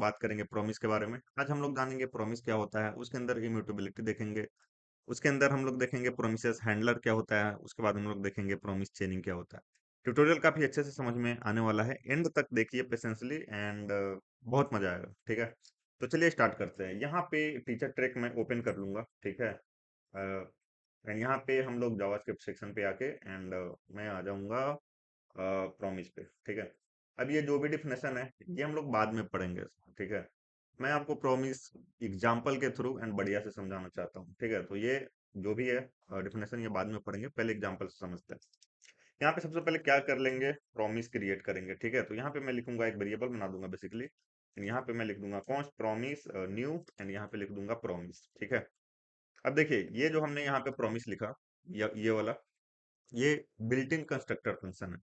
बात करेंगे प्रॉमिस के बारे में। आज हम लोग जानेंगे प्रॉमिस क्या होता है, उसके अंदर इम्यूटेबिलिटी देखेंगे। उसके अंदर हम लोग देखेंगे प्रोमिसेस हैंडलर क्या होता है, उसके बाद हम लोग देखेंगे प्रॉमिस चेनिंग क्या होता है। ट्यूटोरियल काफी अच्छे से समझ में आने वाला है, एंड तक देखिए पेशेंसली एंड बहुत मजा आएगा। ठीक है, तो चलिए स्टार्ट करते हैं। यहाँ पे टीचर ट्रैक मैं ओपन कर लूंगा। ठीक है, एंड यहाँ पे हम लोग जावास्क्रिप्ट सेक्शन पे आके एंड मैं आ जाऊंगा प्रॉमिस पे। ठीक है, अब ये जो भी डिफिनेशन है ये हम लोग बाद में पढ़ेंगे। ठीक है, मैं आपको प्रॉमिस एग्जाम्पल के थ्रू एंड बढ़िया से समझाना चाहता हूँ। ठीक है, तो ये जो भी है डिफिनेशन ये बाद में पढ़ेंगे, पहले एग्जाम्पल से समझते हैं। यहाँ पे सबसे पहले क्या कर लेंगे, प्रॉमिस क्रिएट करेंगे। ठीक है, तो यहाँ पे मैं लिखूंगा, एक वेरिएबल बना दूंगा बेसिकली। यहाँ पे मैं लिख दूंगा कॉन्स्ट प्रॉमिस न्यू, एंड यहाँ पे लिख दूंगा प्रॉमिस। ठीक है, अब देखिए ये जो हमने यहाँ पे प्रॉमिस लिखा, ये वाला, ये बिल्ट इन कंस्ट्रक्टर फंक्शन है।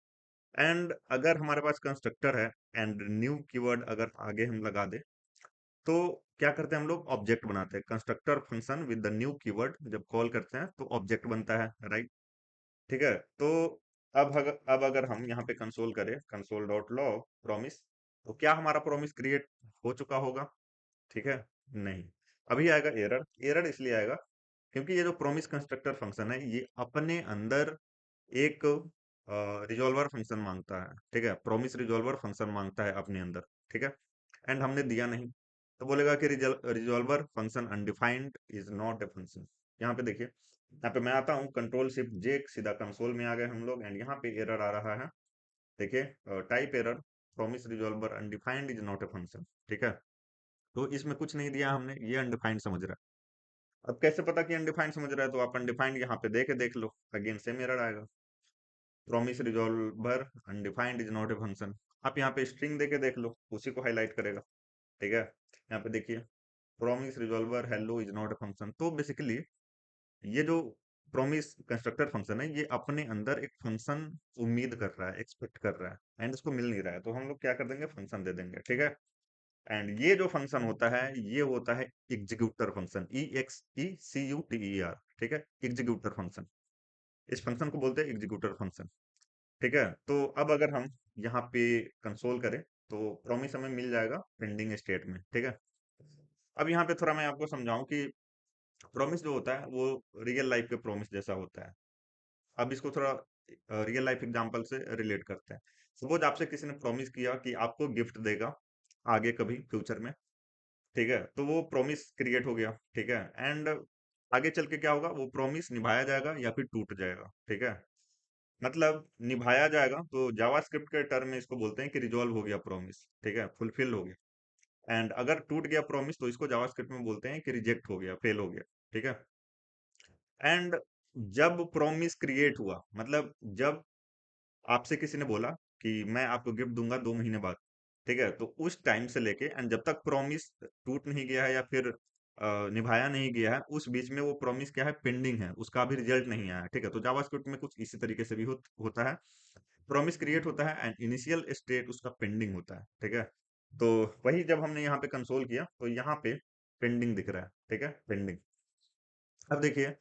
एंड अगर हमारे पास कंस्ट्रक्टर है एंड न्यू कीवर्ड अगर आगे हम लगा दे, तो क्या करते हैं हम लोग, ऑब्जेक्ट बनाते हैं। Constructor function with the new keyword जब कॉल करते हैं तो ऑब्जेक्ट बनता है, राइट। ठीक है, तो अब अगर हम यहाँ पे कंसोल करें, कंसोल डॉट लॉग प्रॉमिस, तो क्या हमारा प्रॉमिस क्रिएट हो चुका होगा? ठीक है, नहीं, अभी आएगा एरर। एरर इसलिए आएगा क्योंकि ये जो प्रॉमिस कंस्ट्रक्टर फंक्शन है ये अपने अंदर एक रिजॉल्वर फंक्शन मांगता है। ठीक है, प्रॉमिस रिजॉल्वर फंक्शन मांगता है अपने अंदर। ठीक है, एंड हमने दिया नहीं, तो बोलेगा कि resolver function undefined is not a function. यहाँ पे देखिए, यहाँ पे मैं आता हूँ कंट्रोल शिफ्ट जे, सीधा कंसोल में आ गए हम लोग, एंड यहाँ पे एरर आ रहा है। देखिए, type error, promise resolver undefined is not a function. ठीक है, तो इसमें कुछ नहीं दिया हमने, ये अनडिफाइंड समझ रहा है। अब कैसे पता कि अनडिफाइंड समझ रहा है, तो आप अनडिफाइंड यहाँ पे देख लो, अगेन सेम एरर आएगा, promise resolver undefined is not a function. आप यहाँ पे स्ट्रिंग देके देख लो, उसी को हाईलाइट करेगा। ठीक है, यहाँ पे देखिए, promise resolver hello is not a function. तो बेसिकली ये जो प्रॉमिस कंस्ट्रक्टर फंक्शन है ये अपने अंदर एक फंक्शन उम्मीद कर रहा है, एक्सपेक्ट कर रहा है, एंड उसको मिल नहीं रहा है, तो हम लोग क्या कर देंगे, फंक्शन दे देंगे। ठीक है, एंड ये जो फंक्शन होता है ये होता है एग्जीक्यूटर फंक्शन, EXECUTER। ठीक है, एग्जीक्यूटर फंक्शन, इस फंक्शन को बोलते हैं एग्जीक्यूटर फंक्शन। ठीक है, तो अब अगर हम यहाँ पे कंसोल करें तो प्रॉमिस हमें मिल जाएगा पेंडिंग स्टेट में। ठीक है, अब यहाँ पे थोड़ा मैं आपको समझाऊं कि प्रॉमिस जो होता है वो रियल लाइफ के प्रॉमिस जैसा होता है। अब इसको थोड़ा रियल लाइफ एग्जांपल से रिलेट करते हैं। सपोज आपसे किसी ने प्रॉमिस किया कि आपको गिफ्ट देगा आगे कभी फ्यूचर में। ठीक है, तो वो प्रॉमिस क्रिएट हो गया। ठीक है, एंड आगे चल के क्या होगा, वो प्रॉमिस निभाया जाएगा या फिर टूट जाएगा। ठीक है, मतलब निभाया जाएगा तो जावास्क्रिप्ट के टर्म में इसको बोलते हैं कि रिजॉल्व हो गया प्रॉमिस। ठीक है, फुलफिल हो गया। एंड अगर टूट गया प्रॉमिस तो इसको जावास्क्रिप्ट में बोलते हैं कि रिजेक्ट हो गया, फेल हो गया। ठीक है, एंड जब प्रॉमिस क्रिएट हुआ, मतलब जब आपसे किसी ने बोला कि मैं आपको गिफ्ट दूंगा 2 महीने बाद। ठीक है, तो उस टाइम से लेके एंड जब तक प्रॉमिस टूट नहीं गया है या फिर निभाया नहीं गया है, उस बीच में वो प्रॉमिस क्या है, पेंडिंग है, उसका अभी रिजल्ट नहीं आया है। ठीक है, तो जावास्क्रिप्ट में कुछ इसी तरीके से भी होता है। प्रॉमिस क्रिएट होता है एंड इनिशियल स्टेट उसका पेंडिंग होता है। ठीक है, तो वही जब हमने यहाँ पे कंसोल किया तो यहाँ पे पेंडिंग दिख रहा है। ठीक है, पेंडिंग। अब देखिए,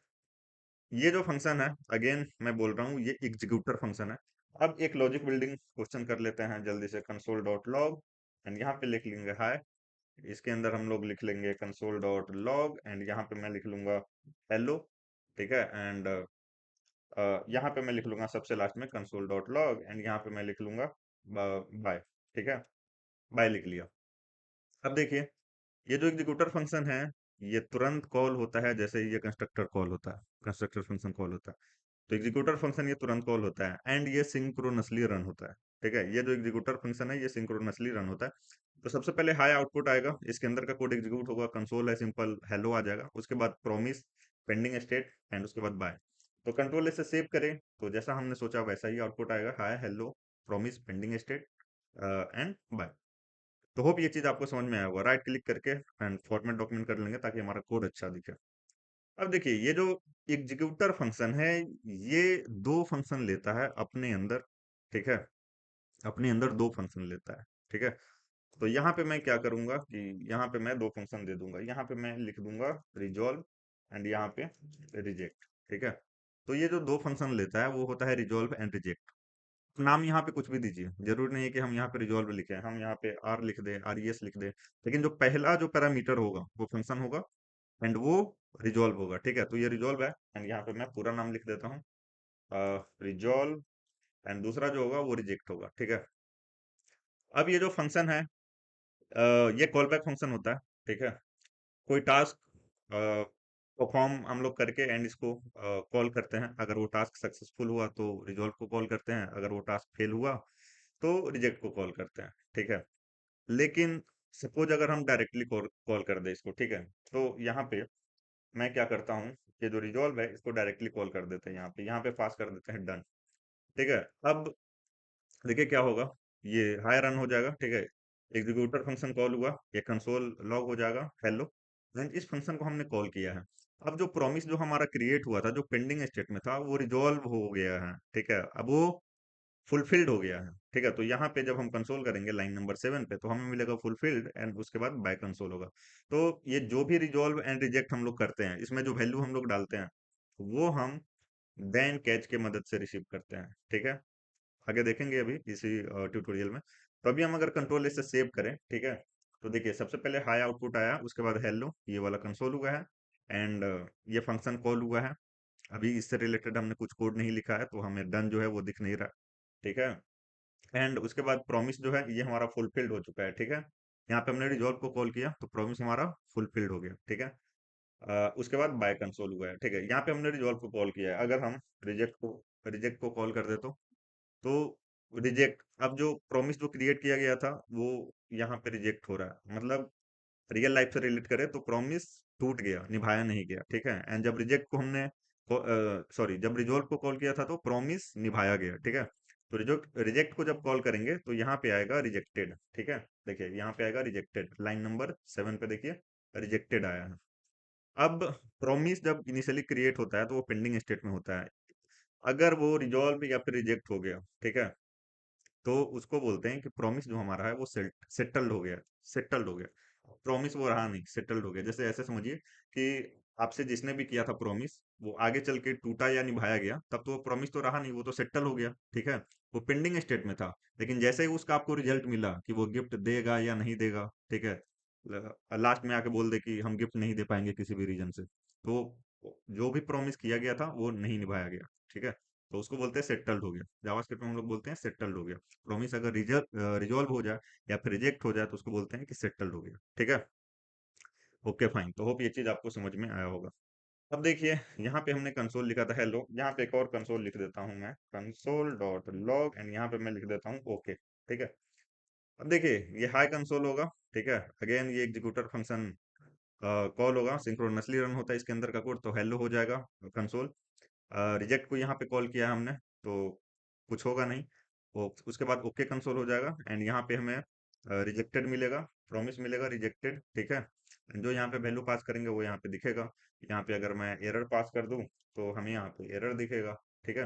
ये जो फंक्शन है, अगेन मैं बोल रहा हूँ ये एग्जीक्यूटर फंक्शन है। अब एक लॉजिक बिल्डिंग क्वेश्चन कर लेते हैं जल्दी से, कंसोल डॉट लॉग, एंड यहाँ पे लिख लेंगे हाय। इसके अंदर हम लोग लिख लेंगे कंसोल डॉट लॉग, एंड यहाँ पे मैं लिख लूंगा हेलो। ठीक है, एंड यहाँ पे मैं लिख लूंगा सबसे लास्ट में कंसोल डॉट लॉग, एंड यहाँ पे मैं लिख लूंगा बाय। ठीक है, बाय लिख लिया। अब देखिए, ये जो एग्जीक्यूटर फंक्शन है ये तुरंत कॉल होता है जैसे ही ये कंस्ट्रक्टर कॉल होता है, कंस्ट्रक्टर फंक्शन कॉल होता है। तो एग्जीक्यूटर फंक्शन ये तुरंत कॉल होता है एंड ये सिंक्रोनसली रन होता है। ठीक है, ये जो एग्जीक्यूटर फंक्शन है ये सिंक्रोनसली रन होता है। तो सबसे पहले हाई आउटपुट आएगा, इसके अंदर का कोड एग्जीक्यूट होगा, कंसोल है सिंपल, हेलो आ जाएगा, उसके बाद प्रॉमिस, पेंडिंग स्टेट, एंड उसके बाद बाय। तो कंट्रोल से सेव करें तो जैसा हमने सोचा वैसा ही आउटपुट आएगा, hi hello promise pending state and bye. तो होप ये चीज आपको समझ में आया होगा। राइट क्लिक करके एंड फॉर्मेट डॉक्यूमेंट कर लेंगे ताकि हमारा कोड अच्छा दिखे। अब देखिए, ये जो एग्जीक्यूटर फंक्शन है ये दो फंक्शन लेता है अपने अंदर। ठीक है, अपने अंदर दो फंक्शन लेता है। ठीक है, तो यहाँ पे मैं क्या करूंगा कि यहाँ पे मैं दो फंक्शन दे दूंगा, यहाँ पे मैं लिख दूंगा रिजॉल्व, एंड यहाँ पे रिजेक्ट। ठीक है, तो ये जो दो फंक्शन लेता है वो होता है रिजॉल्व एंड रिजेक्ट। नाम यहाँ पे कुछ भी दीजिए, जरूरी नहीं है कि हम यहाँ पे रिजॉल्व लिखें, हम यहाँ पे आर लिख दें, RES लिख दें, लेकिन जो पहला जो पैरामीटर होगा वो फंक्शन होगा एंड वो रिजॉल्व होगा। ठीक है, तो ये रिजॉल्व है एंड यहाँ पे मैं पूरा नाम लिख देता हूँ, रिजॉल्व, एंड दूसरा जो होगा वो रिजेक्ट होगा। ठीक है, अब ये जो फंक्शन है, ये कॉल बैक फंक्शन होता है। ठीक है, कोई टास्क परफॉर्म हम लोग करके एंड इसको कॉल करते हैं। अगर वो टास्क सक्सेसफुल हुआ तो रिजॉल्व को कॉल करते हैं, अगर वो टास्क फेल हुआ तो रिजेक्ट को कॉल करते हैं। ठीक है, लेकिन सपोज अगर हम डायरेक्टली कॉल कॉल कर दे इसको, ठीक है, तो यहाँ पे मैं क्या करता हूँ, ये जो रिजॉल्व है इसको डायरेक्टली कॉल कर देते हैं, यहाँ पे पास कर देते हैं डन। ठीक है, अब देखिए क्या होगा, ये हाई रन हो जाएगा। ठीक है, एग्जीक्यूटर फंक्शन कॉल हुआ, ये कंसोल लॉग हो जाएगा हेलो, देन इस फंक्शन को हमने कॉल किया है। अब जो प्रॉमिस जो हमारा क्रिएट हुआ था, जो पेंडिंग स्टेट में था, वो रिजॉल्व हो गया है। ठीक है, अब वो फुलफिल्ड हो गया है। ठीक है, तो यहाँ पे जब हम कंसोल करेंगे लाइन नंबर 7 पे, तो हमें मिलेगा फुलफिल्ड एंड उसके बाद बाय कंसोल होगा। तो ये जो भी रिजॉल्व एंड रिजेक्ट हम लोग करते हैं, इसमें जो वैल्यू हम लोग डालते हैं वो हम देन कैच के मदद से रिसीव करते हैं। ठीक है, आगे देखेंगे अभी इसी ट्यूटोरियल में। तो अभी हम अगर कंट्रोल इसे सेव करें, ठीक है, तो देखिए सबसे पहले हाई आउटपुट आया, उसके बाद हेलो, ये वाला कंसोल हुआ है एंड ये फंक्शन कॉल हुआ है। अभी इससे रिलेटेड हमने कुछ कोड नहीं लिखा है, तो हमें डन जो है वो दिख नहीं रहा। ठीक है, एंड उसके बाद प्रॉमिस जो है ये हमारा फुलफिल्ड हो चुका है। ठीक है, यहाँ पे हमने रिजॉल्व को कॉल किया तो प्रॉमिस हमारा फुलफिल्ड हो गया। ठीक है, उसके बाद बाय कंसोल हुआ है। ठीक है, यहाँ पे हमने रिजॉल्व को कॉल किया है, अगर हम रिजेक्ट को कॉल कर दे तो रिजेक्ट, अब जो प्रॉमिस जो क्रिएट किया गया था वो यहाँ पे रिजेक्ट हो रहा है, मतलब रियल लाइफ से रिलेट करें तो प्रॉमिस टूट गया, निभाया नहीं गया। ठीक है, एंड जब रिजेक्ट को हमने सॉरी जब रिजॉल्व को कॉल किया था तो प्रॉमिस निभाया गया। ठीक है, तो रिजेक्ट रिजेक्ट को जब कॉल करेंगे तो यहाँ पे आएगा रिजेक्टेड। ठीक है, देखिए यहाँ पे आएगा रिजेक्टेड, लाइन नंबर 7 पे देखिए रिजेक्टेड आया है। अब प्रॉमिस जब इनिशियली क्रिएट होता है तो वो पेंडिंग स्टेट में होता है, अगर वो रिजॉल्व या फिर रिजेक्ट हो गया, ठीक है, तो उसको बोलते हैं कि प्रॉमिस जो हमारा है वो सेटल्ड हो गया, सेटल्ड हो गया। प्रॉमिस वो रहा नहीं, सेटल्ड हो गया। जैसे ऐसे समझिए कि आपसे जिसने भी किया था प्रॉमिस, वो आगे चल के टूटा या निभाया गया, तब तो वो प्रॉमिस तो रहा नहीं, वो तो सेटल हो गया। ठीक है, वो पेंडिंग स्टेट में था, लेकिन जैसे ही उसका आपको रिजल्ट मिला कि वो गिफ्ट देगा या नहीं देगा, ठीक है, लास्ट में आके बोल दे कि हम गिफ्ट नहीं दे पाएंगे किसी भी रीजन से, तो जो भी प्रॉमिस किया गया था वो नहीं निभाया गया। ठीक है, तो उसको बोलते हैं सेटल्ड हो गया, जावास्क्रिप्ट में हम लोग बोलते हैं सेटल्ड हो गया। प्रॉमिस अगर रिजॉल्व हो जाए या फिर रिजेक्ट हो जाए तो उसको बोलते हैं कि सेटल्ड हो गया। ठीक है, ओके फाइन, तो होप ये चीज आपको समझ में आया होगा। अब देखिए यहाँ पे हमने कंसोल लिखा था हेलो, यहाँ पे एक और कंसोल लिख देता हूँ मैं, कंसोल डॉट लॉग, एंड यहाँ पे मैं लिख देता हूँ ओके। ठीक है, अब देखिए ये हाई कंसोल होगा। ठीक है, अगेन ये एग्जीक्यूटर फंक्शन कॉल होगा, सिंक्रोनसली रन होता है इसके अंदर का कोड, तो हेलो हो जाएगा कंसोल। रिजेक्ट को यहाँ पे कॉल किया हमने तो कुछ होगा नहीं, वो उसके बाद ओके कंसोल हो जाएगा एंड यहाँ पे हमें रिजेक्टेड मिलेगा, प्रॉमिस मिलेगा रिजेक्टेड। ठीक है, जो यहाँ पे वैल्यू पास करेंगे वो यहाँ पे दिखेगा। यहाँ पे अगर मैं एरर पास कर दूं तो हमें यहाँ पे एरर दिखेगा। ठीक है,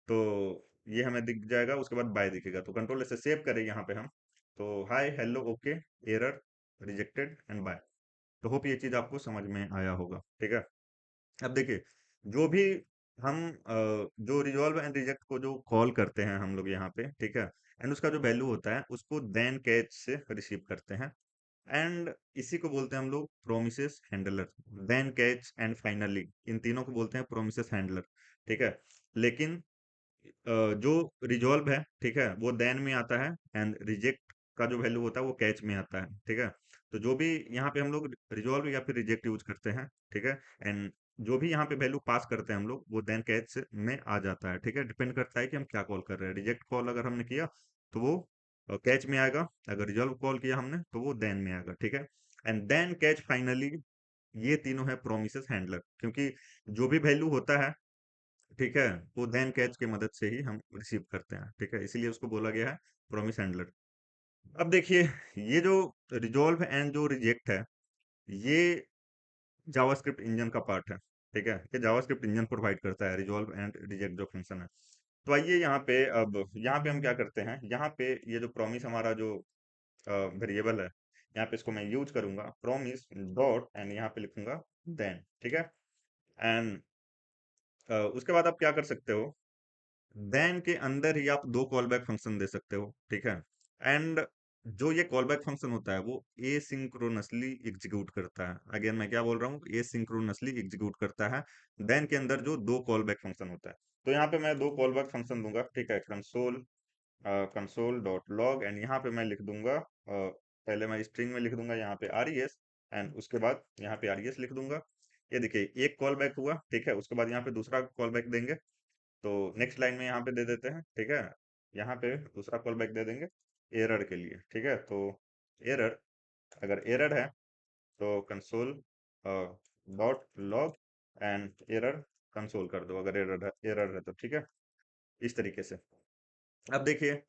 तो ये हमें दिख जाएगा, उसके बाद बाय दिखेगा, तो कंट्रोल से सेव करें यहाँ पे हम, तो hi hello okay error rejected and bye. तो होप ये चीज आपको समझ में आया होगा। ठीक है, अब देखिए जो भी हम जो रिजॉल्व एंड रिजेक्ट को जो कॉल करते हैं हम लोग यहाँ पे, ठीक है, एंड उसका जो वैल्यू होता है उसको देन कैच से रिसीव करते हैं, एंड इसी को बोलते हैं हम लोग promises handler. Then catch and finally, इन तीनों को बोलते हैं प्रोमिसेस हैंडलर। ठीक है, लेकिन जो रिजॉल्व है, ठीक है, वो देन में आता है एंड रिजेक्ट का जो वैल्यू होता है वो कैच में आता है। ठीक है, तो जो भी यहाँ पे हम लोग रिजॉल्व या फिर रिजेक्ट यूज करते हैं, ठीक है, एंड जो भी यहाँ पे वैल्यू पास करते हैं हम लोग वो देन कैच में आ जाता है। ठीक है, डिपेंड करता है कि हम क्या कॉल कर रहे हैं। रिजेक्ट कॉल अगर हमने किया तो वो कैच में आएगा, अगर रिजॉल्व कॉल किया हमने तो वो देन में आएगा। ठीक है, एंड देन कैच फाइनली, ये तीनों है प्रोमिसेस हैंडलर, क्योंकि जो भी वैल्यू होता है, ठीक है, वो देन कैच की मदद से ही हम रिसीव करते हैं। ठीक है, इसीलिए उसको बोला गया है प्रॉमिस हैंडलर। अब देखिए ये जो रिजॉल्व एंड जो रिजेक्ट है, ये जावास्क्रिप्ट इंजन का पार्ट है। ठीक है, ये जावास्क्रिप्ट इंजन प्रोवाइड करता है रिजॉल्व एंड रिजेक्ट जो फंक्शन है। तो आइए यहाँ पे, अब यहाँ पे हम क्या करते हैं, यहाँ पे ये जो प्रॉमिस हमारा जो वेरिएबल है, यहाँ पे इसको मैं यूज करूंगा प्रॉमिस डॉट एंड यहाँ पे लिखूंगा देन। ठीक है, एंड उसके बाद आप क्या कर सकते हो, देन के अंदर ही आप दो कॉल बैक फंक्शन दे सकते हो, ठीक है। एंड जो ये कॉल बैक फंक्शन होता है वो एसिंक्रोनसली एग्जीक्यूट करता है। अगेन मैं क्या बोल रहा हूँ, एसिंक्रोनसली एग्जीक्यूट करता है देन के अंदर जो दो कॉल बैक फंक्शन होता है। तो यहाँ पे मैं दो कॉल बैक फंक्शन दूंगा, ठीक है। कंसोल डॉट लॉग, एंड यहाँ पे मैं लिख दूंगा पहले मैं स्ट्रिंग में लिख दूंगा यहाँ पे RES, एंड उसके बाद यहाँ पे RES लिख दूंगा। ये देखिए एक कॉल बैक हुआ, ठीक है। उसके बाद यहाँ पे दूसरा कॉल बैक देंगे, तो नेक्स्ट लाइन में यहाँ पे दे देते हैं, ठीक है। यहाँ पे दूसरा कॉल बैक दे देंगे एरर के लिए, ठीक है। तो एरर, अगर एरर है तो console dot log and error console कर दो, अगर एरर है तो, ठीक है। इस तरीके से। अब देखिए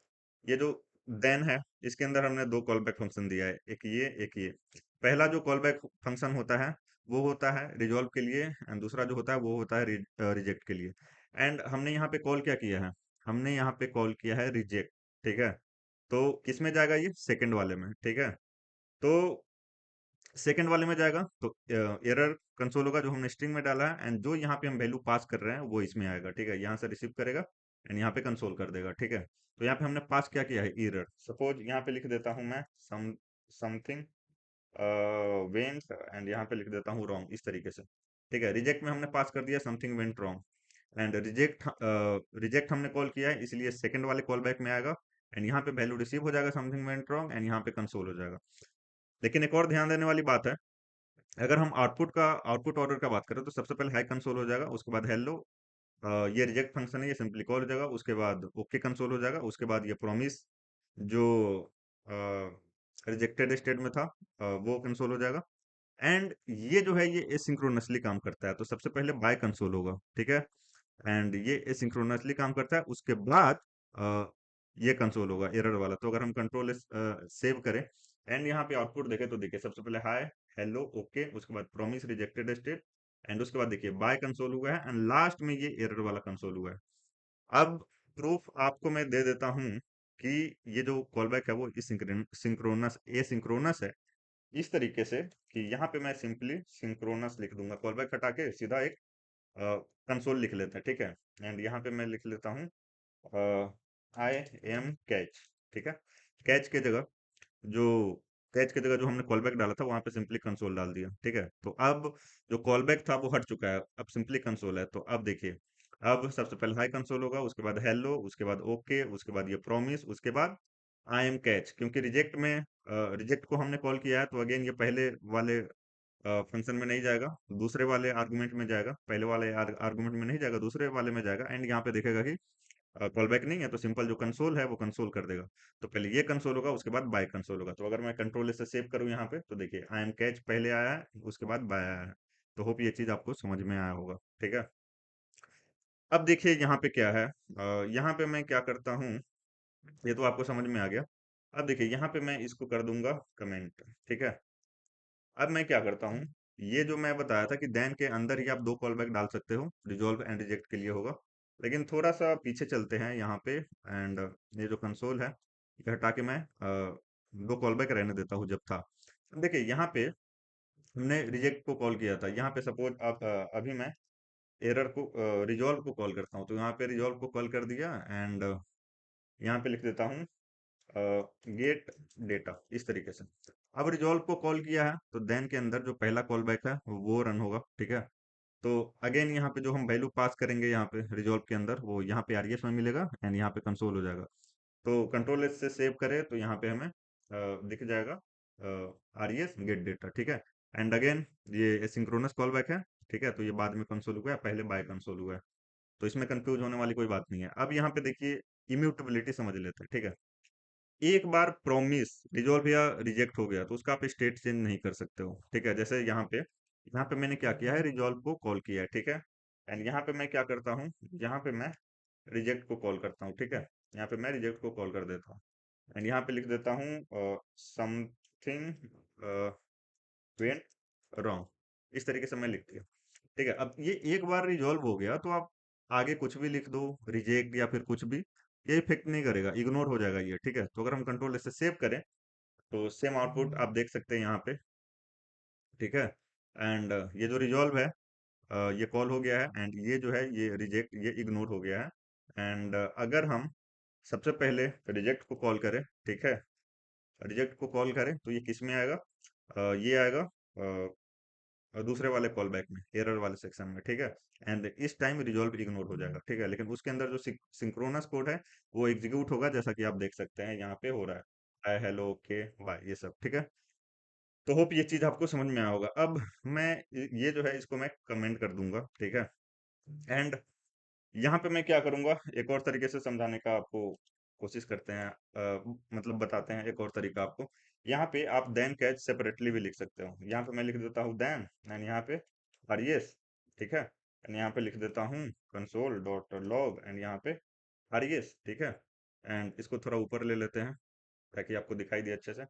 ये जो देन है, इसके अंदर हमने दो कॉल बैक फंक्शन दिया है, एक ये। पहला जो कॉल बैक फंक्शन होता है वो होता है रिजॉल्व के लिए, एंड दूसरा जो होता है वो होता है रिजेक्ट के लिए। एंड हमने यहाँ पे कॉल क्या किया है, हमने यहाँ पे कॉल किया है रिजेक्ट, ठीक है। तो किस में जाएगा, ये सेकंड वाले में, ठीक है। तो सेकंड वाले में जाएगा तो एरर कंसोल होगा जो हमने स्ट्रिंग में डाला है, एंड जो यहाँ पे हम वैल्यू पास कर रहे हैं वो इसमें आएगा, ठीक है। यहाँ से रिसीव करेगा एंड यहाँ पे कंसोल कर देगा, ठीक है। तो यहाँ पे हमने पास क्या किया है, एरर। सपोज यहाँ पे लिख देता हूँ मैं समथिंग वेंट, एंड यहाँ पे लिख देता हूँ रॉन्ग, इस तरीके से, ठीक है। रिजेक्ट में हमने पास कर दिया something went wrong, and reject हमने कॉल किया है इसलिए सेकंड वाले कॉल बैक में आएगा, एंड यहाँ पे वैल्यू रिसीव हो जाएगा समथिंग वेंट रॉन्ग, एंड यहाँ पे कंसोल हो जाएगा। लेकिन एक और ध्यान देने वाली बात है, अगर हम आउटपुट ऑर्डर का बात करें तो सबसे पहले हाई कंसोल हो जाएगा, उसके बाद हेलो, ये रिजेक्ट फंक्शन है, ये सिंपली कॉल हो जाएगा, उसके बाद ओके कंसोल हो जाएगा, उसके बाद ये प्रॉमिस जो रिजेक्टेड स्टेट में था वो कंसोल हो जाएगा। एंड ये जो है ये एसिंक्रोनसली काम करता है, तो सबसे पहले बाय कंसोल होगा, ठीक है। एंड ये एसिंक्रोनसली काम करता है, उसके बाद अ, ये कंसोल होगा एरर वाला। तो अगर हम कंट्रोल सेव करें एंड यहाँ पे आउटपुट देखें तो देखिए सबसे पहले हाय हेलो ओके, उसके बाद प्रॉमिस रिजेक्टेड स्टेट, एंड उसके बाद देखिए बाय कंसोल हुआ है, एंड लास्ट में ये एरर वाला कंसोल हुआ है। अब प्रूफ आपको मैं दे देता हूँ कि ये जो कॉलबैक है वो इस सिंक्रोनस एसिंक्रोनस है, इस तरीके से कि यहाँ पे मैं सिंपली सिंक्रोनस लिख दूंगा, कॉलबैक हटा के सीधा एक कंसोल लिख लेते हैं, ठीक है। एंड यहाँ पे मैं लिख लेता हूँ आई एम कैच, ठीक है। कैच के जगह जो कैच की जगह जो हमने कॉलबैक डाला था वहां पे सिंपली कंसोल डाल दिया, ठीक है। तो अब जो कॉलबैक था वो हट चुका है, अब सिंपली कंसोल है। तो अब देखिए अब सबसे पहले हाई कंसोल होगा, उसके बाद हेलो, उसके बाद ओके, उसके बाद ये प्रॉमिस, उसके बाद आई एम कैच। क्योंकि रिजेक्ट में रिजेक्ट को हमने कॉल किया है तो अगेन ये पहले वाले फंक्शन में नहीं जाएगा, दूसरे वाले आर्गुमेंट में जाएगा, पहले वाले आर्गुमेंट में नहीं जाएगा, दूसरे वाले में जाएगा, एंड यहाँ पे देखेगा कि कॉल बैक नहीं है तो सिंपल जो कंसोल है वो कंसोल कर देगा। तो पहले ये कंसोल होगा, उसके बाद बाय कंसोल होगा। तो अगर मैं कंट्रोल से सेव करूँ यहाँ पे तो देखिए आई एम कैच पहले आया है, उसके बाद बाय आया है। तो होप ये चीज आपको समझ में आया होगा, ठीक है। अब देखिए यहाँ पे क्या है, यहाँ पे मैं क्या करता हूँ, ये तो आपको समझ में आ गया। अब देखिए यहाँ पे मैं इसको कर दूंगा कमेंट, ठीक है। अब मैं क्या करता हूँ, ये जो मैं बताया था कि देन के अंदर ही आप दो कॉल बैक डाल सकते हो, रिजॉल्व एंड रिजेक्ट के लिए होगा। लेकिन थोड़ा सा पीछे चलते हैं यहाँ पे, एंड ये जो कंसोल है ये हटा के मैं दो कॉल बैक रहने देता हूँ जब था। अब देखिए यहाँ पे हमने रिजेक्ट को कॉल किया था, यहाँ पे सपोज आप अभी मैं एरर को रिजॉल्व को कॉल करता हूँ, तो यहाँ पे रिजॉल्व को कॉल कर दिया, एंड यहाँ पे लिख देता हूँ गेट डेटा, इस तरीके से। अब रिजॉल्व को कॉल किया है तो देन के अंदर जो पहला कॉल बैक है वो रन होगा, ठीक है। तो अगेन यहाँ पे जो हम वैल्यू पास करेंगे यहाँ पे रिजॉल्व के अंदर वो यहाँ पे RES में मिलेगा, एंड यहाँ पे कंसोल हो जाएगा। तो कंट्रोल एस से सेव करें तो यहाँ पे हमें दिख जाएगा RES गेट डेटा, ठीक है। एंड अगेन ये एसिंक्रोनस कॉल बैक है, ठीक है। तो ये बाद में कंसोल हुआ है, पहले बाय कंसोल हुआ है। तो इसमें कंफ्यूज होने वाली कोई बात नहीं है। अब यहाँ पे देखिए इम्यूटेबिलिटी समझ लेते हैं, ठीक है। एक बार प्रॉमिस रिजॉल्व या रिजेक्ट हो गया तो उसका आप स्टेट चेंज नहीं कर सकते हो, ठीक है। जैसे यहाँ पे मैंने क्या किया है, रिजॉल्व को कॉल किया है, ठीक है। एंड यहाँ पे मैं क्या करता हूँ, यहाँ पे मैं रिजेक्ट को कॉल करता हूँ, ठीक है। यहाँ पे मैं रिजेक्ट को कॉल कर देता हूँ, एंड यहाँ पे लिख देता हूँ समथिंग वेंट रॉन्ग, इस तरीके से मैं लिख दिया, ठीक है। अब ये एक बार रिजॉल्व हो गया तो आप आगे कुछ भी लिख दो, रिजेक्ट या फिर कुछ भी, ये इफेक्ट नहीं करेगा, इग्नोर हो जाएगा ये, ठीक है। तो अगर हम कंट्रोल से सेव करें तो सेम आउटपुट आप देख सकते हैं यहाँ पे, ठीक है। एंड ये जो रिजॉल्व है ये कॉल हो गया है, एंड ये जो है ये रिजेक्ट ये इग्नोर हो गया है, एंड अगर हम सबसे पहले रिजेक्ट को कॉल करें, ठीक है, रिजेक्ट को कॉल करें तो ये किस में आएगा, ये आएगा दूसरे वाले कॉल बैक में, एरर वाले सेक्शन में, ठीक है। एंड इस टाइम रिजॉल्व इग्नोर हो जाएगा, ठीक है, लेकिन उसके अंदर जो सिंक्रोनस कोड है वो एग्जीक्यूट होगा, जैसा कि आप देख सकते हैं यहाँ पे हो रहा है, हाय हेलो ओके बाय, ये सब, ठीक है। तो होप ये चीज आपको समझ में आया होगा। अब मैं ये जो है इसको मैं कमेंट कर दूंगा, ठीक है। एंड यहाँ पे मैं क्या करूंगा, एक और तरीके से समझाने का आपको कोशिश करते हैं, मतलब बताते हैं एक और तरीका आपको। यहाँ पे आप देन कैच सेपरेटली भी लिख सकते हो। यहाँ पे मैं लिख देता हूँ देन, एंड यहाँ पे आरईएस, ठीक है, एंड यहाँ पे लिख देता हूँ कंसोल डॉट लॉग, एंड यहाँ पे आरईएस, ठीक है। एंड इसको थोड़ा ऊपर ले लेते हैं ताकि आपको दिखाई दे अच्छे से।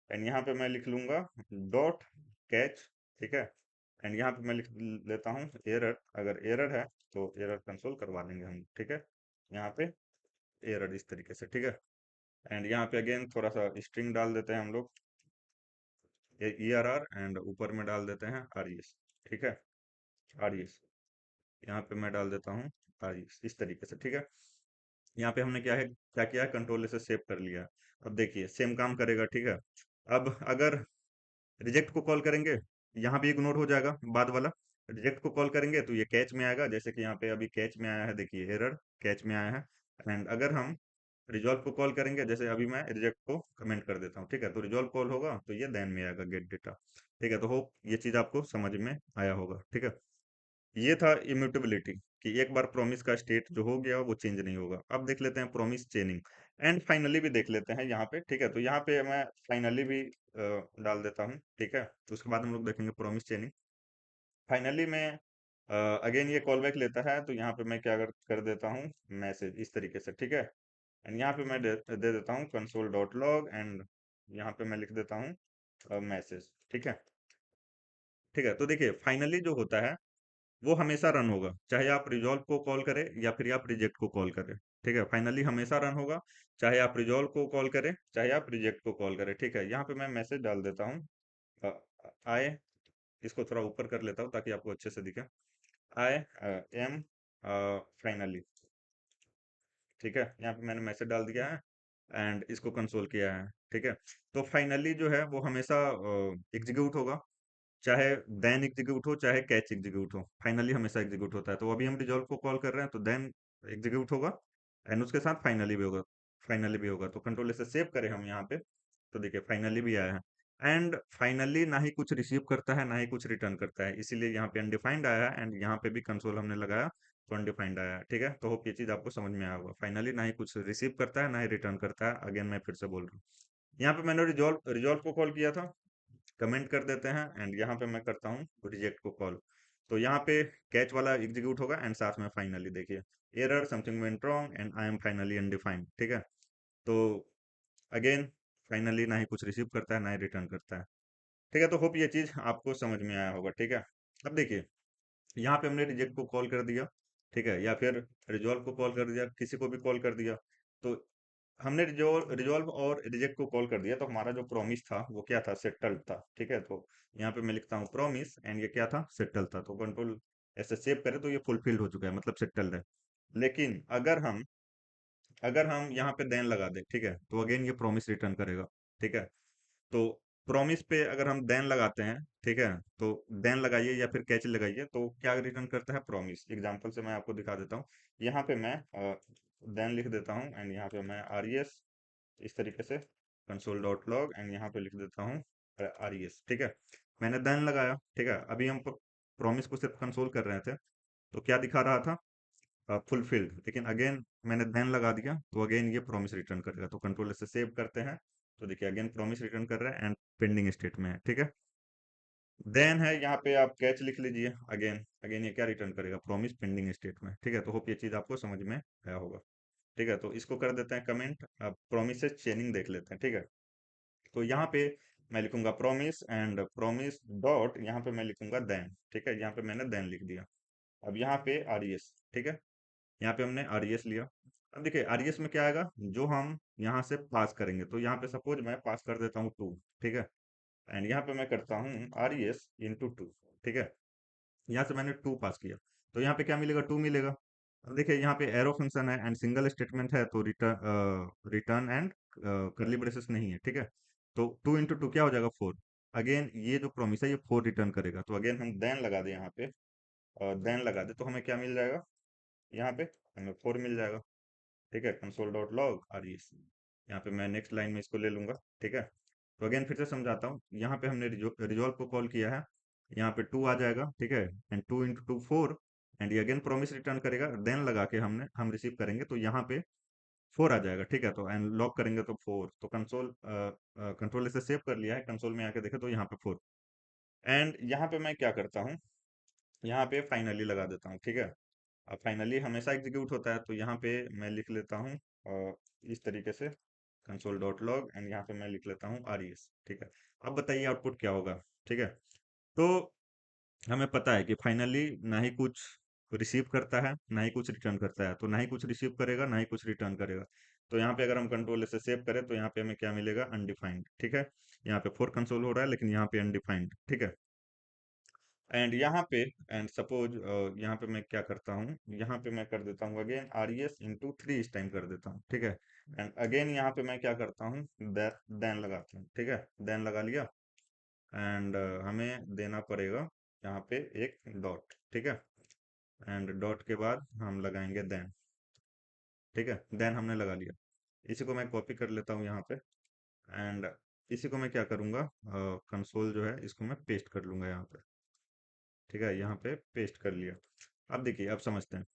एंड यहाँ पे मैं लिख लूंगा डॉट कैच, ठीक है। एंड यहाँ पे मैं लिख लेता हूँ एरर, अगर एरर है तो एरर कंसोल करवा देंगे हम, ठीक है। यहाँ पे एरर इस तरीके से, ठीक है। एंड यहाँ पे अगेन थोड़ा सा स्ट्रिंग डाल देते हैं हम लोग, ERR, एंड ऊपर में डाल देते हैं आरईएस, ठीक है, आरईएस। यहाँ पे मैं डाल देता हूँ आरईएस इस तरीके से, ठीक है। यहाँ पे हमने क्या किया है, कंट्रोल से सेव कर लिया। अब देखिए सेम काम करेगा, ठीक है। अब अगर रिजेक्ट को कॉल करेंगे, यहाँ भी इग्नोर हो जाएगा बाद वाला। रिजेक्ट को कॉल करेंगे तो ये कैच में आएगा, जैसे कि यहाँ पे अभी कैच में आया है, देखिए एरर कैच में आया है। एंड अगर हम रिजॉल्व को कॉल करेंगे, जैसे अभी मैं रिजेक्ट को कमेंट कर देता हूँ, ठीक है, तो रिजॉल्व कॉल होगा तो ये देन में आएगा गेट डेटा, ठीक है। तो होप ये चीज आपको समझ में आया होगा, ठीक है। ये था इम्यूटेबिलिटी, कि एक बार प्रॉमिस का स्टेट जो हो गया वो चेंज नहीं होगा। अब देख लेते हैं प्रॉमिस चेनिंग, एंड फाइनली भी देख लेते हैं यहाँ पे, ठीक है। तो यहाँ पे मैं फाइनली भी डाल देता हूँ, ठीक है। तो उसके बाद हम लोग देखेंगे प्रॉमिस चेनिंग। फाइनली में अगेन ये कॉल बैक लेता है, तो यहाँ पे मैं क्या कर देता हूँ, मैसेज इस तरीके से, ठीक है। एंड यहाँ पे मैं दे देता हूँ कंसोल डॉट लॉग, एंड यहाँ पे मैं लिख देता हूँ मैसेज, ठीक है, ठीक है। तो देखिए फाइनली जो होता है वो हमेशा रन होगा, चाहे आप रिजॉल्व को कॉल करें या फिर आप रिजेक्ट को कॉल करें, ठीक है। फाइनली हमेशा रन होगा, चाहे आप रिजॉल्व को कॉल करें चाहे आप रिजेक्ट को कॉल करें, ठीक है। यहाँ पे मैं मैसेज डाल देता हूँ आई, इसको थोड़ा ऊपर कर लेता हूँ ताकि आपको अच्छे से दिखे, आई एम फाइनली, ठीक है। यहाँ पे मैंने मैसेज डाल दिया है एंड इसको कंसोल किया है, ठीक है। तो फाइनली जो है वो हमेशा एग्जीक्यूट होगा, चाहे देन एग्जीक्यूट हो चाहे कैच एग्जीक्यूट हो, फाइनली हमेशा एग्जीक्यूट होता है। तो अभी हम रिजॉल्व को कॉल कर रहे हैं तो देन एग्जीक्यूट होगा, एंड उसके साथ फाइनली भी होगा, फाइनली भी होगा। तो कंट्रोल से सेव करें हम यहाँ पे, तो देखिए फाइनली भी आया है। एंड फाइनली ना ही कुछ रिसीव करता है ना ही कुछ रिटर्न करता है, इसीलिए यहाँ पे अनडिफाइंड आया है, एंड यहाँ पे भी कंसोल हमने लगाया तो अनडिफाइंड आया है, ठीक है। तो होप ये चीज आपको समझ में आया होगा, फाइनली ना ही कुछ रिसीव करता है ना ही रिटर्न करता है। अगेन मैं फिर से बोल रहा हूँ, यहाँ पे मैंने रिजॉल्व रिजॉल्व को कॉल किया था, कमेंट कर देते हैं, एंड यहाँ पे मैं करता हूँ रिजेक्ट को कॉल, तो यहाँ पे कैच वाला एग्जीक्यूट होगा, एंड साथ में फाइनली देखिए error something went wrong and I am finally undefined, ठीक है। तो अगेन फाइनली ना ही कुछ रिसीव करता है ना ही रिटर्न करता है, ठीक है। तो होप ये चीज आपको समझ में आया होगा, ठीक है। अब देखिए यहाँ पे हमने रिजेक्ट को कॉल कर दिया, ठीक है, या फिर रिजॉल्व को कॉल कर दिया, किसी को भी कॉल कर दिया, तो हमने रिजॉल्व और रिजेक्ट को कॉल कर दिया, तो हमारा जो प्रॉमिस था वो क्या था, सेटल्ड था, ठीक है। तो यहाँ पे मैं लिखता हूँ प्रॉमिस, एंड ये क्या था, सेटल था। तो कंट्रोल ऐसे सेव करें तो ये फुलफिल्ड हो चुका है, मतलब सेटल्ड है। लेकिन अगर हम यहाँ पे देन लगा दें, ठीक है, तो अगेन ये प्रॉमिस रिटर्न करेगा, ठीक है। तो प्रॉमिस पे अगर हम देन लगाते हैं, ठीक है, तो देन लगाइए या फिर कैच लगाइए तो क्या रिटर्न करता है, प्रॉमिस। एग्जांपल से मैं आपको दिखा देता हूँ, यहाँ पे मैं देन लिख देता हूँ, एंड यहाँ पे मैं आरईएस इस तरीके से कंसोल डॉट लॉग, एंड यहाँ पे लिख देता हूँ आरईएस, ठीक है। मैंने देन लगाया, ठीक है। अभी हम प्रॉमिस को सिर्फ कंसोल कर रहे थे, तो क्या दिखा रहा था, फुलफिल्ड। लेकिन अगेन मैंने देन लगा दिया तो अगेन ये प्रॉमिस रिटर्न करेगा। तो कंट्रोल से सेव करते हैं, तो देखिए अगेन प्रॉमिस रिटर्न कर रहा है एंड पेंडिंग स्टेट में है, ठीक है। देन है यहाँ पे आप कैच लिख लीजिए, अगेन अगेन ये क्या रिटर्न करेगा, प्रॉमिस पेंडिंग स्टेट में, ठीक है। तो होप ये चीज आपको समझ में आया होगा, ठीक है। तो इसको कर देते हैं कमेंट, अब प्रोमिस चेनिंग देख लेते हैं, ठीक है। तो यहाँ पे मैं लिखूंगा प्रॉमिस, एंड प्रॉमिस डॉट यहाँ पे मैं लिखूंगा देन, ठीक है। यहाँ पे मैंने देन लिख दिया। अब यहाँ पे आरईएस, ठीक है, यहाँ पे हमने आरईएस लिया। अब देखिए आरईएस में क्या आएगा, जो हम यहाँ से पास करेंगे, तो यहाँ पे सपोज मैं पास कर देता हूँ 2, ठीक है। एंड यहाँ पे मैं करता हूँ आरईएस इंटू 2, ठीक है। यहाँ से मैंने 2 पास किया, तो यहाँ पे क्या मिलेगा, 2 मिलेगा। अब देखिए यहाँ पे एरो फंक्शन है एंड सिंगल स्टेटमेंट है, तो रिटर्न एंड करली ब्रेसेस नहीं है, ठीक है। तो 2 into 2 क्या हो जाएगा, 4। अगेन ये जो प्रॉमिस है ये 4 रिटर्न करेगा, तो अगेन हम देन लगा दे यहाँ पे, देन लगा दे तो हमें क्या मिल जाएगा, यहाँ पे हमें 4 मिल जाएगा, ठीक है। Console dot log R E S, यहाँ पे मैं नेक्स्ट लाइन में इसको ले लूंगा, ठीक है। तो अगेन फिर से समझाता हूँ, यहाँ पे हमने रिजॉल्व को कॉल किया है, यहाँ पे 2 आ जाएगा, ठीक है। एंड 2 into 2 4, एंड ये अगेन प्रॉमिस रिटर्न करेगा, देन लगा के हम रिसीव करेंगे तो यहाँ पे 4 आ जाएगा, ठीक है। तो एंड लॉक करेंगे तो 4, तो कंट्रोल इसे सेव कर लिया है, कंसोल में आके देखे तो यहाँ पे 4। एंड यहाँ पे मैं क्या करता हूँ, यहाँ पे फाइनली लगा देता हूँ, ठीक है। अब फाइनली हमेशा एग्जीक्यूट होता है, तो यहाँ पे मैं लिख लेता हूँ इस तरीके से, कंसोल डॉट लॉग, एंड यहाँ पे मैं लिख लेता हूँ आर ई एस, ठीक है। अब बताइए आउटपुट क्या होगा, ठीक है। तो हमें पता है कि फाइनली ना ही कुछ रिसीव करता है ना ही कुछ रिटर्न करता है, तो ना ही कुछ रिसीव करेगा ना ही कुछ रिटर्न करेगा। तो यहाँ पे अगर हम कंट्रोल से सेव करें तो यहाँ पे हमें क्या मिलेगा, अनडिफाइंड, ठीक है। यहाँ पे 4 कंसोल हो रहा है लेकिन यहाँ पे अनडिफाइंड, ठीक है। एंड यहाँ पे, एंड सपोज यहाँ पे मैं क्या करता हूँ, यहाँ पे मैं कर देता हूँ again R E S into 3 इस टाइम कर देता हूँ, ठीक है। एंड अगेन यहाँ पे मैं क्या करता हूँ, देन लगाता हूँ, ठीक है। देन लगा लिया, एंड हमें देना पड़ेगा यहाँ पे एक डॉट, ठीक है। एंड डॉट के बाद हम लगाएंगे देन, ठीक है। देन हमने लगा लिया, इसी को मैं कॉपी कर लेता हूँ यहाँ पे, एंड इसी को मैं क्या करूँगा, कंसोल जो है इसको मैं पेस्ट कर लूँगा यहाँ पे, ठीक है। यहाँ पे पेस्ट कर लिया। अब देखिए, अब समझते हैं,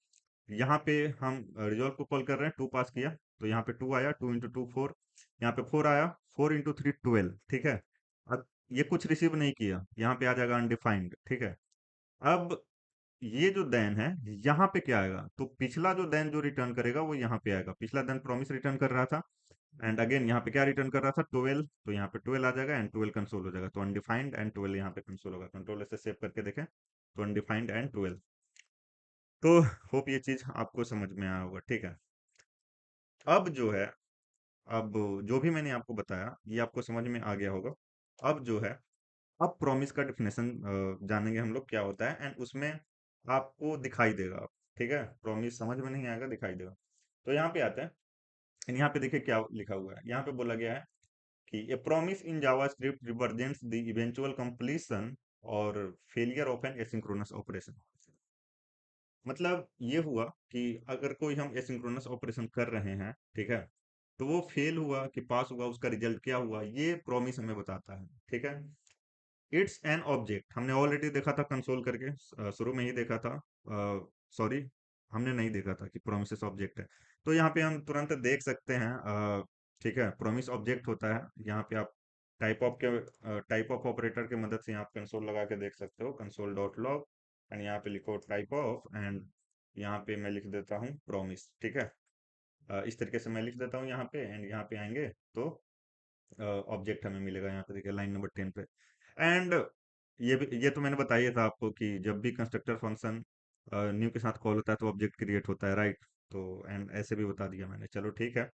यहाँ पे हम रिजॉल्व को कॉल कर रहे हैं, 2 पास किया, तो यहाँ पे 2 आया, 2 into 2 4, यहाँ पे 4 आया, 4 into 3 12, ठीक है। अब ये कुछ रिसीव नहीं किया, यहाँ पे आ जाएगा अनडिफाइंड, ठीक है। अब ये जो देन है, यहाँ पे क्या आएगा, तो पिछला जो देन जो रिटर्न करेगा वो यहाँ पे आएगा। पिछला देन प्रॉमिस रिटर्न कर रहा था, एंड अगेन यहाँ पे क्या रिटर्न कर रहा था, 12, तो यहाँ पे 12 आ जाएगा एंड 12 कंसोल हो जाएगा, तो अनडिफाइंड एंड 12 यहाँ पे कंसोल होगा। कंट्रोल से सेव करके देखें तो अनडिफाइंड एंड 12। तो होप ये चीज आपको समझ में आया होगा, ठीक है। अब जो है, अब जो भी मैंने आपको बताया ये आपको समझ में आ गया होगा। अब जो है, अब प्रॉमिस का डेफिनेशन जानेंगे हम लोग क्या होता है, एंड उसमें आपको दिखाई देगा, ठीक है। प्रॉमिस समझ में नहीं आएगा, दिखाई देगा। तो यहाँ पे आते हैं, and यहाँ पे देखिए क्या लिखा हुआ है, यहाँ पे बोला गया है कि a promise in JavaScript represents the eventual completion or failure of an asynchronous operation. मतलब ये हुआ कि अगर कोई हम एसिंक्रोनस ऑपरेशन कर रहे हैं, ठीक है, तो वो फेल हुआ कि पास हुआ, उसका रिजल्ट क्या हुआ, ये प्रॉमिस हमें बताता है, ठीक है। इट्स एन ऑब्जेक्ट, हमने ऑलरेडी देखा था कंसोल करके, शुरू में ही देखा था, सॉरी, हमने नहीं देखा था कि प्रोमिस ऑब्जेक्ट है। तो यहाँ पे हम तुरंत देख सकते हैं, ठीक है, प्रोमिस ऑब्जेक्ट होता है। यहाँ पे आप टाइप ऑफ ऑपरेटर की मदद से यहाँ पे कंसोल लगा के देख सकते हो, कंसोल डॉट लॉग, एंड यहाँ पे लिखो टाइप ऑफ, एंड यहाँ पे मैं लिख देता हूँ प्रोमिस, ठीक है। इस तरीके से मैं लिख देता हूँ यहाँ पे, एंड यहाँ पे आएंगे तो ऑब्जेक्ट हमें मिलेगा, यहाँ पे देखिए लाइन नंबर 10 पे। एंड ये तो मैंने बताया था आपको कि जब भी कंस्ट्रक्टर फंक्शन न्यू के साथ कॉल होता है तो ऑब्जेक्ट क्रिएट होता है, राइट। तो एंड ऐसे भी बता दिया मैंने, चलो ठीक है,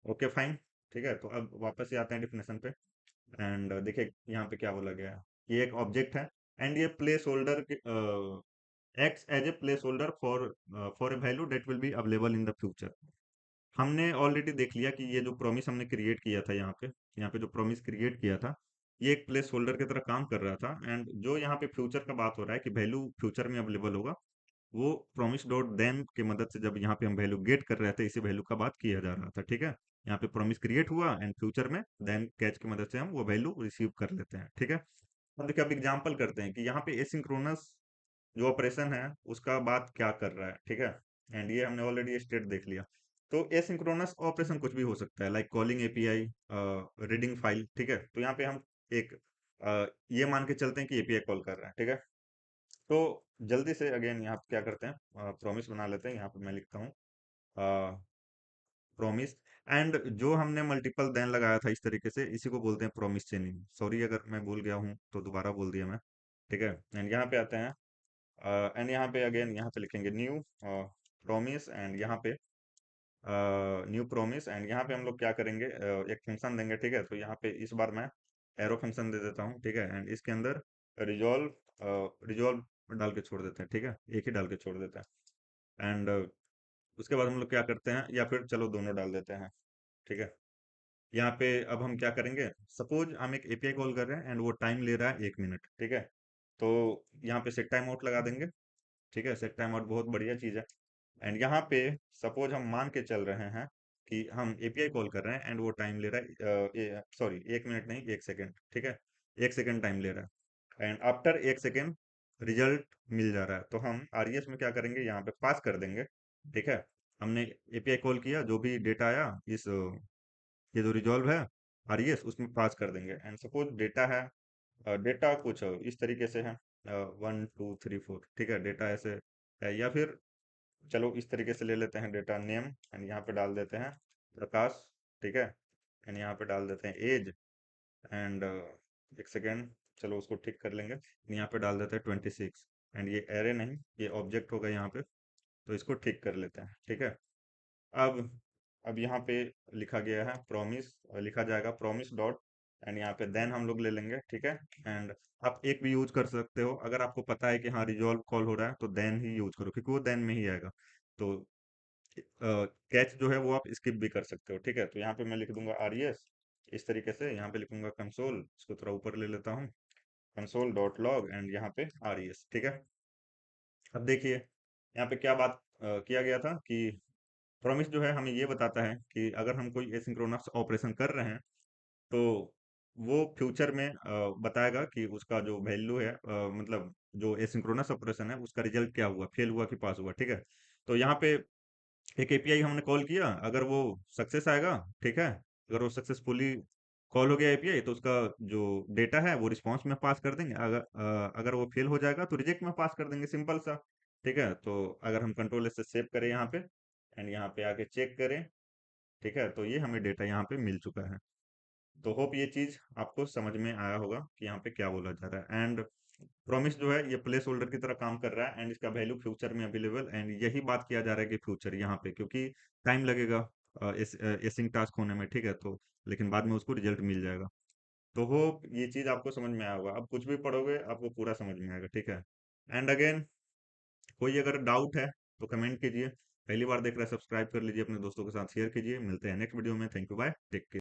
ओके फाइन, ठीक है। तो अब वापस से आते हैं डेफिनेशन पे, एंड देखिए यहाँ पे क्या बोला गया है, ये एक ऑब्जेक्ट है, एंड ये placeholder acts as a placeholder for a value that will be available in the future. हमने ऑलरेडी देख लिया कि ये जो प्रॉमिस हमने क्रिएट किया था यहाँ पे जो प्रॉमिस क्रिएट किया था, ये एक प्लेस होल्डर की तरह काम कर रहा था, एंड जो यहाँ पे फ्यूचर का बात हो रहा है कि वैल्यू फ्यूचर में अवेलेबल होगा, वो प्रॉमिस डॉट देन की मदद से जब यहाँ पे हम वैल्यू गेट कर रहे थे, इसी वैल्यू का बात किया जा रहा था, ठीक है। यहाँ पे प्रॉमिस क्रिएट हुआ एंड फ्यूचर में देन कैच की मदद से हम वो वैल्यू रिसीव कर लेते हैं, ठीक है। अब देखिए, अब एग्जाम्पल करते हैं कि यहाँ पे एसिंक्रोनस जो ऑपरेशन है उसका बात क्या कर रहा है, ठीक है। एंड ये हमने ऑलरेडी स्टेट देख लिया। तो एसिंक्रोनस ऑपरेशन कुछ भी हो सकता है, like calling API, reading file, ठीक है। तो यहाँ पे हम एक ये मान के चलते हैं कि एपीआई कॉल कर रहे हैं, ठीक है। तो जल्दी से अगेन यहाँ पे क्या करते हैं, प्रॉमिस बना लेते हैं। यहाँ पे मैं लिखता हूँ प्रॉमिस, एंड जो हमने मल्टीपल देन लगाया था इस तरीके से, इसी को बोलते हैं प्रॉमिस चेनिंग। सॉरी अगर मैं भूल गया हूँ तो दोबारा बोल दिया मैं, ठीक है। एंड यहाँ पे आते हैं, एंड यहाँ पे अगेन यहाँ पे लिखेंगे न्यू प्रॉमिस, एंड यहाँ पे न्यू प्रॉमिस, एंड यहाँ पे हम लोग क्या करेंगे, एक फंक्शन देंगे, ठीक है। तो यहाँ पे इस बार मैं एरो फंक्शन दे देता हूँ, ठीक है। एंड इसके अंदर रिजॉल्व रिजॉल्व डाल के छोड़ देते हैं, ठीक है, एक ही डाल के छोड़ देते हैं। एंड उसके बाद हम लोग क्या करते हैं, या फिर चलो दोनों डाल देते हैं, ठीक है। यहाँ पे अब हम क्या करेंगे, सपोज हम एक एपीआई कॉल कर रहे हैं एंड वो टाइम ले रहा है 1 मिनट, ठीक है। तो यहाँ पे सेट टाइम आउट लगा देंगे, ठीक है। सेट टाइम आउट बहुत बढ़िया चीज़ है। एंड यहाँ पे सपोज हम मान के चल रहे हैं कि हम एपीआई कॉल कर रहे हैं एंड वो टाइम ले रहा है, सॉरी 1 मिनट नहीं, 1 सेकेंड, ठीक है। 1 सेकेंड टाइम ले रहा है एंड आफ्टर 1 सेकेंड रिजल्ट मिल जा रहा है। तो हम आरईएस में क्या करेंगे, यहाँ पे पास कर देंगे, ठीक है। हमने एपीआई कॉल किया, जो भी डेटा आया इस ये जो रिजॉल्व है आरईएस उसमें पास कर देंगे। एंड सपोज डेटा है, डेटा कुछ इस तरीके से है, 1 2 3 4, ठीक है। डेटा ऐसे है, या फिर चलो इस तरीके से ले लेते हैं डेटा नेम एंड यहाँ पे डाल देते हैं प्रकाश, ठीक है। एंड यहाँ पे डाल देते हैं एज एंड 1 सेकेंड, चलो उसको ठीक कर लेंगे। यहाँ पे डाल देते हैं 26 एंड ये एरे नहीं, ये ऑब्जेक्ट होगा यहाँ पे, तो इसको ठीक कर लेते हैं, ठीक है। अब अब यहाँ पे लिखा गया है प्रॉमिस, लिखा जाएगा प्रॉमिस डॉट एंड यहाँ पे देन हम लोग ले लेंगे, ठीक है। एंड आप एक भी यूज कर सकते हो, अगर आपको पता है कि हाँ रिजॉल्व कॉल हो रहा है तो देन ही यूज करो, क्योंकि वो देन में ही आएगा। तो कैच जो है वो आप स्किप भी कर सकते हो, ठीक है। तो यहाँ पे मैं लिख दूंगा आरईएस, इस तरीके से यहाँ पे लिखूंगा कंसोल, इसको थोड़ा ऊपर ले लेता हूँ, कंसोल डॉट लॉग एंड यहाँ पे आरईएस, ठीक है। अब देखिए यहाँ पे क्या बात किया गया था कि प्रॉमिस जो है हमें ये बताता है कि अगर हम कोई एसिंक्रोनस ऑपरेशन कर रहे हैं तो वो फ्यूचर में बताएगा कि उसका जो वैल्यू है, मतलब जो एसिंक्रोनस ऑपरेशन है उसका रिजल्ट क्या हुआ, फेल हुआ कि पास हुआ, ठीक है। तो यहाँ पे एक एपीआई हमने कॉल किया, अगर वो सक्सेस आएगा, ठीक है। अगर वो सक्सेसफुली कॉल हो गया एपीआई तो उसका जो डेटा है वो रिस्पांस में पास कर देंगे। अगर वो फेल हो जाएगा तो रिजेक्ट में पास कर देंगे, सिंपल सा, ठीक है। तो अगर हम कंट्रोल एस से सेव करें यहाँ पे एंड यहाँ पे आके चेक करें, ठीक है, तो ये हमें डेटा यहाँ पे मिल चुका है। तो होप ये चीज आपको समझ में आया होगा कि यहाँ पे क्या बोला जा रहा है। एंड प्रॉमिस जो है ये प्लेस होल्डर की तरह काम कर रहा है एंड इसका वैल्यू फ्यूचर में अवेलेबल, एंड यही बात किया जा रहा है कि फ्यूचर यहाँ पे, क्योंकि टाइम लगेगा एसिंग टास्क होने में, ठीक है। तो लेकिन बाद में उसको रिजल्ट मिल जाएगा। तो होप ये चीज आपको समझ में आया होगा, अब कुछ भी पढ़ोगे आपको पूरा समझ में आएगा, ठीक है। एंड अगेन कोई अगर डाउट है तो कमेंट कीजिए, पहली बार देख रहे हैं सब्सक्राइब कर लीजिए, अपने दोस्तों के साथ शेयर कीजिए। मिलते हैं नेक्स्ट वीडियो में, thank you, bye, take care.